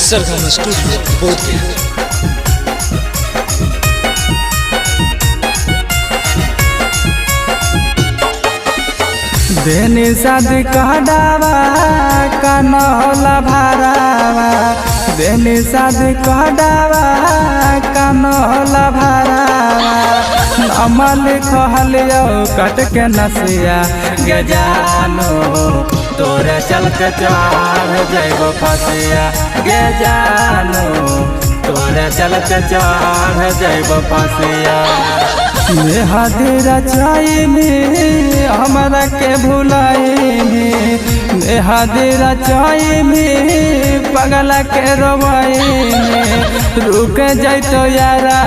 सरगम studio Bodhgaya. देनी शादी कहडावा कनौला भरावा, देनी शादी कहडावा कनौला भरावा। अमल कहलियो कट के नसिया गे जानो, तोरे चलते चढ़ जइबो फसिया गे जानो, तोरे चलते चढ़ जइबो फसिया। मेहदी रचाइनी हमरा के भुलाइनी, मेहदी रचाइनी पगला के रोवाइनी। रुक जइतो यारा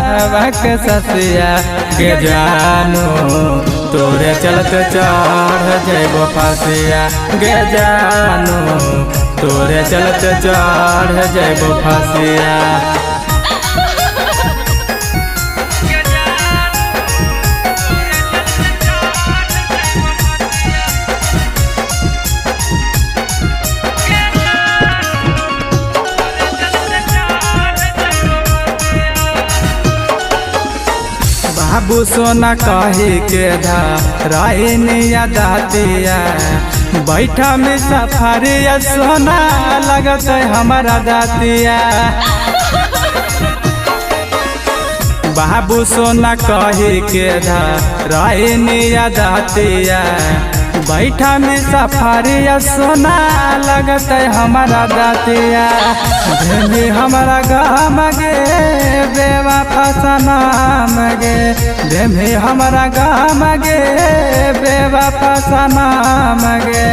के ससिया गे जानो, तोरे चलते चढ़ जइबो फसिया गे जानो, तोरे चलते चढ़ जइबो फसिया। बाबू सोना कही के धराइनिया दातिया, बैठा में सफारिया सोना लगत हमारा दातिया। बाबू सोना कही के धराइनिया दातिया, बैठा में सफारिया सोना लगत हमारा दातिया। भेमी हमारा गाम गे बेवफा सनम गे, भेमी हमारा गाम गे बेवफा सनम गे।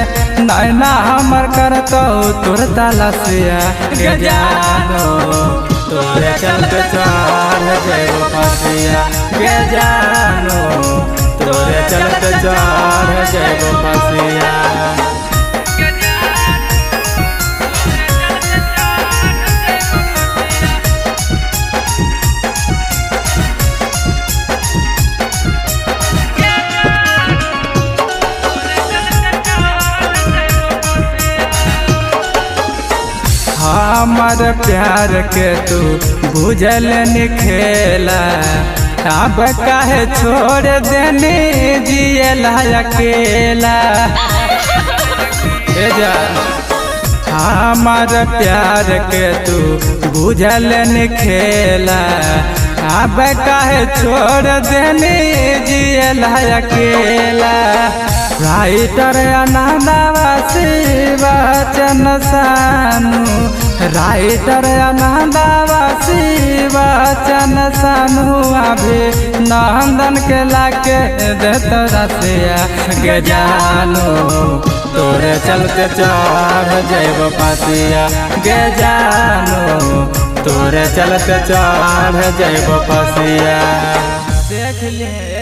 नैना हमर करतो तोर तलसिया गे जानो, तोरे चलते चढ़ जइबो फसिया गे जानो, तोरे चलते चढ़ जइबो फसिया। हमर प्यार के तू बुझल निखेला, अब काहे छोड़ देनी जियला अकेला। हमर प्यार के तू बुझल निखेला, अब काहे छोड़ देनी जियला अकेला। राइटर अनंदवासी वचन सानू, राइटर अनंदवासी वचन सानू। अभी नंदन के लाके देतो रसिया गे जानो, तोरे चलते चढ़ जइबो फसिया गे जानो, तोरे चलते चढ़ जइबो फसिया। देख ले।